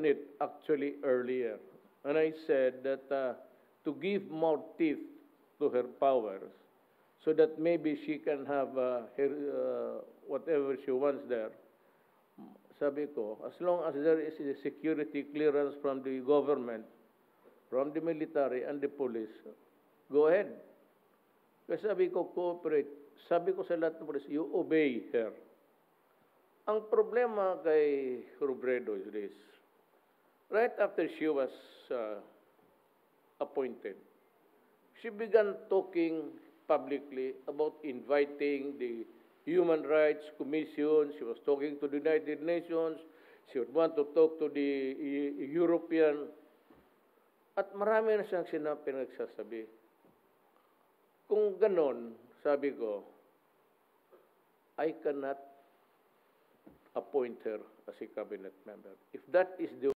it actually earlier, and I said that to give more teeth to her powers, so that maybe she can have her whatever she wants there. Sabi ko, as long as there is a security clearance from the government, from the military and the police, go ahead. Kasi sabi ko, cooperate. Sabi ko sa lahat ng police, you obey her. Ang problema kay Robredo is this. Right after she was appointed, she began talking publicly about inviting the Human Rights Commission. She was talking to the United Nations. She would want to talk to the European. At marami na siyang pinagsasabi. Kung ganon, sabi ko, I cannot appoint her as a cabinet member. If that is the